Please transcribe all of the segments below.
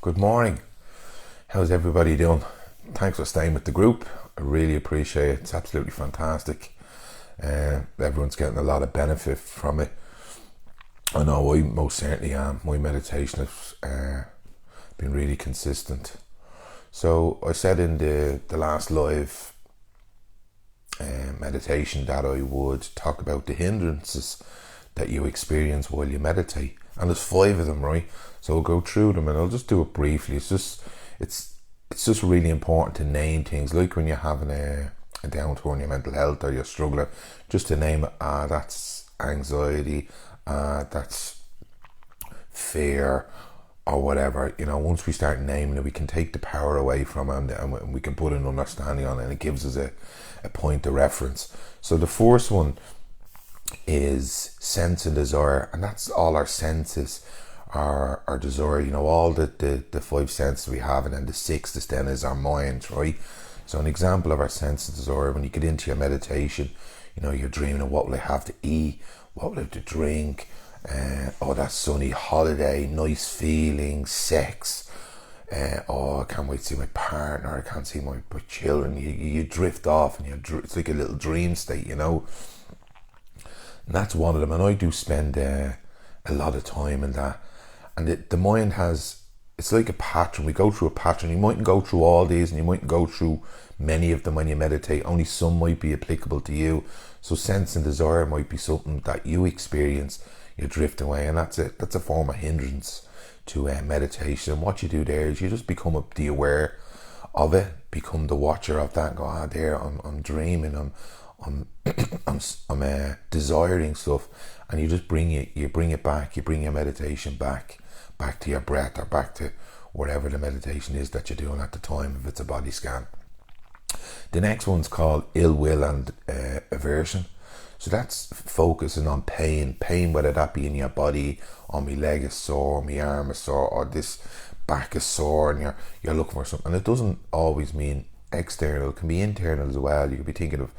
Good morning. How's everybody doing? Thanks for staying with the group. I really appreciate it. It's absolutely fantastic. Everyone's getting a lot of benefit from it. I know I most certainly am. My meditation has been really consistent. So I said in the last live meditation that I would talk about the hindrances that you experience while you meditate. And there's 5 of them, right? So I'll go through them and I'll just do it briefly. It's just really important to name things, like when you're having a downturn in your mental health or you're struggling, just to name it. That's anxiety, that's fear, or whatever. Once we start naming it, we can take the power away from it, and we can put an understanding on it, and it gives us a point of reference. So the first one is sense and desire, and that's all our senses, our desire, all the 5 senses we have, and then the 6th then is our mind, right? So an example of our sense and desire, when you get into your meditation, you're dreaming of what will I have to eat, what will I have to drink, that sunny holiday, nice feeling, sex, I can't wait to see my partner, I can't see my children. You drift off, and it's like a little dream state, and that's one of them. And I do spend a lot of time in that. And the mind it's like a pattern. We go through a pattern. You mightn't go through all these, and you mightn't go through many of them when you meditate. Only some might be applicable to you. So sense and desire might be something that you experience. You drift away, and that's a form of hindrance to meditation. And what you do there is you just become the aware of it, become the watcher of that. Go, there, I'm dreaming, I'm desiring stuff, and you just bring it back. You bring your meditation back to your breath, or back to whatever the meditation is that you're doing at the time, if it's a body scan. The next one's called ill will and aversion. So that's focusing on pain, whether that be in your body, or my leg is sore, my arm is sore, or this back is sore, and you're looking for something. And it doesn't always mean external, it can be internal as well. You could be thinking of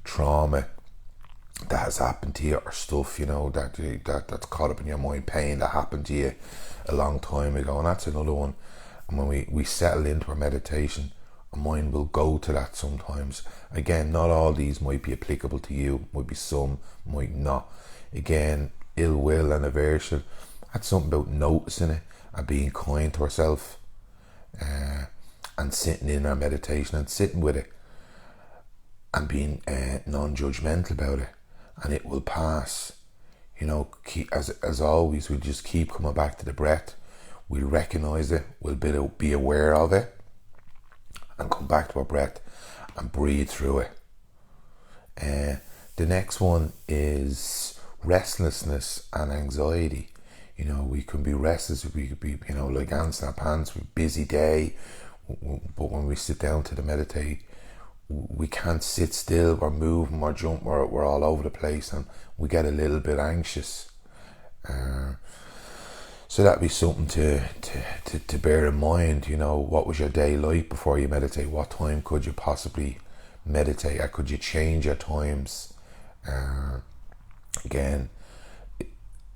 trauma that has happened to you, or stuff that's caught up in your mind, pain that happened to you a long time ago, and that's another one. And when we settle into our meditation, our mind will go to that sometimes. Again, not all these might be applicable to you, might be some, might not. Again, ill will and aversion, that's something about noticing it and being kind to ourselves, and sitting in our meditation and sitting with it, and being non-judgmental about it, and it will pass. As always, we'll just keep coming back to the breath. We'll recognize it, we'll be aware of it, and come back to our breath and breathe through it. The next one is restlessness and anxiety. We can be restless, we could be like ants in our pants, with a busy day, but when we sit down to meditate, we can't sit still. We're moving, we're jumping, we're all over the place, and we get a little bit anxious. So that'd be something to bear in mind. What was your day like before you meditate? What time could you possibly meditate? Or could you change your times? Again,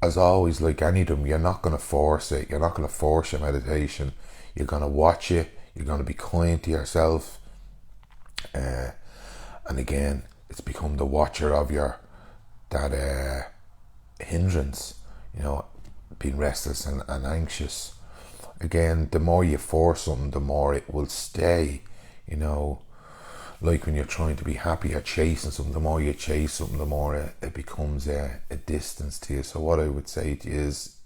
as always, like any of them, you're not going to force it. You're not going to force your meditation. You're going to watch it. You're going to be kind to yourself. And again, it's become the watcher of that hindrance, being restless and anxious. Again, the more you force something, the more it will stay. Like when you're trying to be happy or chasing something, the more you chase something, the more it becomes a distance to you. So what I would say to you is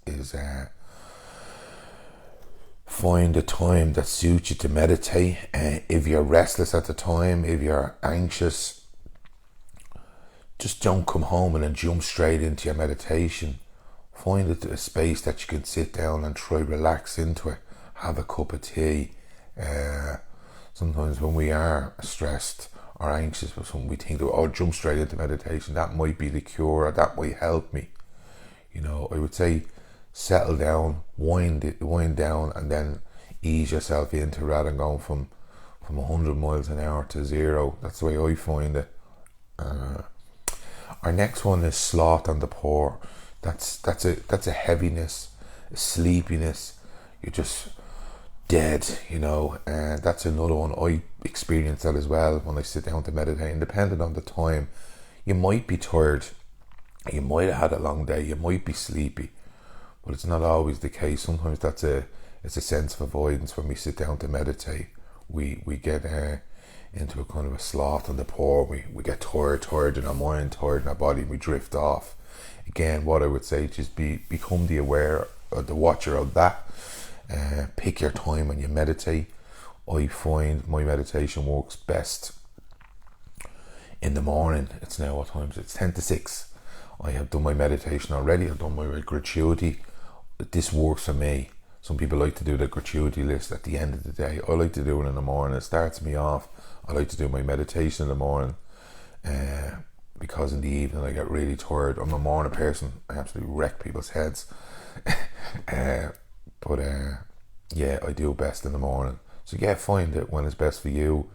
find a time that suits you to meditate. If you're restless at the time, if you're anxious, just don't come home and then jump straight into your meditation. Find a space that you can sit down and try relax into it. Have a cup of tea. Sometimes when we are stressed or anxious with something, we think, jump straight into meditation. That might be the cure, or that might help me. I would say settle down, wind down, and then ease yourself into, rather than going from 100 miles an hour to 0. That's the way I find it. Our next one is sloth and the poor. That's a heaviness, a sleepiness. You just dead, you know. And that's another one. I experience that as well when I sit down to meditate. And depending on the time, you might be tired, you might have had a long day, you might be sleepy, but it's not always the case. Sometimes it's a sense of avoidance. When we sit down to meditate, we get into a kind of a sloth on the paw. We get tired in our mind, tired in our body, and we drift off. Again, what I would say, just become the aware, or the watcher of that. Pick your time when you meditate. I find my meditation works best in the morning. It's now, what time is it? It's 10 to 6. I have done my meditation already. I've done my gratuity. This works for me. Some people like to do the gratuity list at the end of the day. I like to do it in the morning. It starts me off. I like to do my meditation in the morning, because in the evening I get really tired. I'm a morning person. I absolutely wreck people's heads. But yeah, I do best in the morning. So yeah, find it when it's best for you.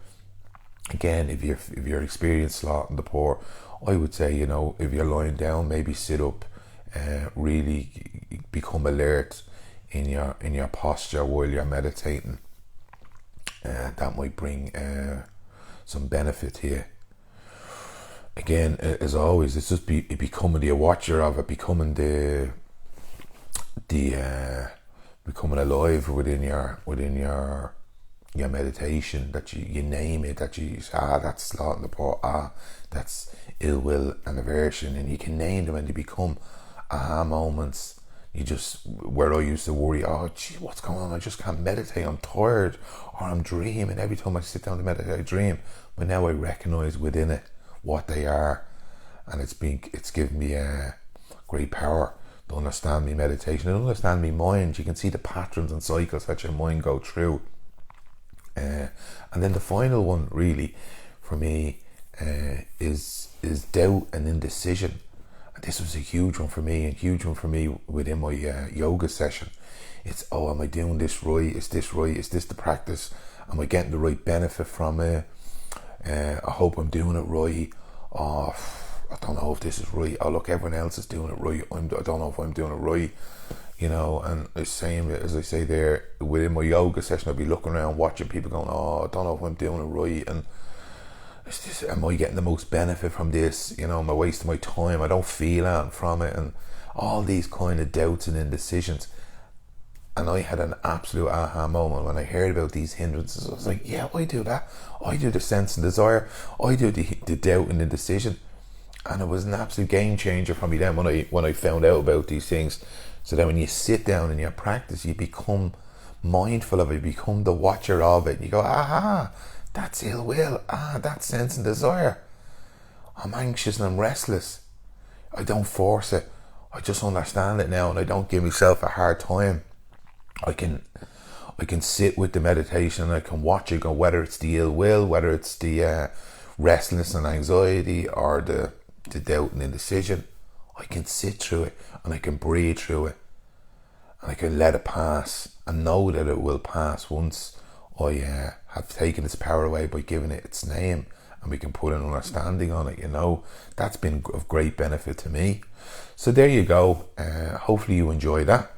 Again, if you're experienced sloth in the poor, I would say, you know, if you're lying down, maybe sit up. Really become alert in your posture while you're meditating. That might bring some benefit here. Again, as always, it's just becoming the watcher of it, becoming the becoming alive within your meditation, that you name it, that you say, that's sloth in the paw, that's ill will and aversion, and you can name them, and they become aha moments. You just, where I used to worry, oh gee, what's going on, I just can't meditate, I'm tired, or I'm dreaming. Every time I sit down to meditate I dream. But now I recognize within it what they are, and it's given me a great power to understand me meditation and understand me mind. You can see the patterns and cycles that your mind go through. And then the final one really for me is doubt and indecision. And this was a huge one for me, within my yoga session. It's, oh, am I doing this right? Is this right? Is this the practice? Am I getting the right benefit from it? I hope I'm doing it right. Oh, I don't know if this is right. Oh, look, everyone else is doing it right. I don't know if I'm doing it right. You know, and the same as I say there, within my yoga session, I'd be looking around, watching people going, oh, I don't know if I'm doing it right. And it's just, am I getting the most benefit from this? You know, am I wasting my time? I don't feel anything from it. And all these kind of doubts and indecisions. And I had an absolute aha moment when I heard about these hindrances. I was like, yeah, I do that. I do the sense and desire. I do the doubt and indecision. And it was an absolute game changer for me then when I found out about these things. So that when you sit down and you practice, you become mindful of it, you become the watcher of it. You go, aha, that's ill will. That's sense and desire. I'm anxious and I'm restless. I don't force it. I just understand it now, and I don't give myself a hard time. I can sit with the meditation and I can watch it go, whether it's the ill will, whether it's the restlessness and anxiety, or the doubt and indecision. I can sit through it and I can breathe through it, and I can let it pass and know that it will pass once I have taken its power away by giving it its name, and we can put an understanding on it. You know, that's been of great benefit to me. So there you go. Hopefully you enjoy that.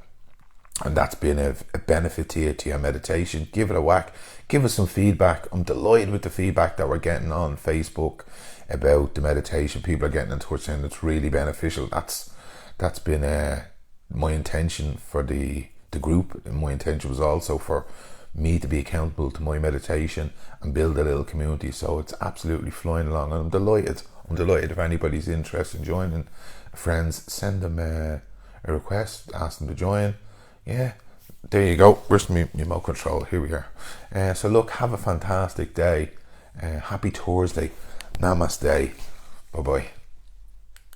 And that's been a benefit to your meditation. Give it a whack. Give us some feedback. I'm delighted with the feedback that we're getting on Facebook about the meditation. People are getting in touch saying it's really beneficial. That's been my intention for the group. And my intention was also for me to be accountable to my meditation and build a little community. So it's absolutely flying along, and I'm delighted. If anybody's interested in joining, friends, send them a request, ask them to join. Yeah, there you go. Where's my remote control? Here we are. So look, have a fantastic day. Happy Thursday. Namaste. Bye bye.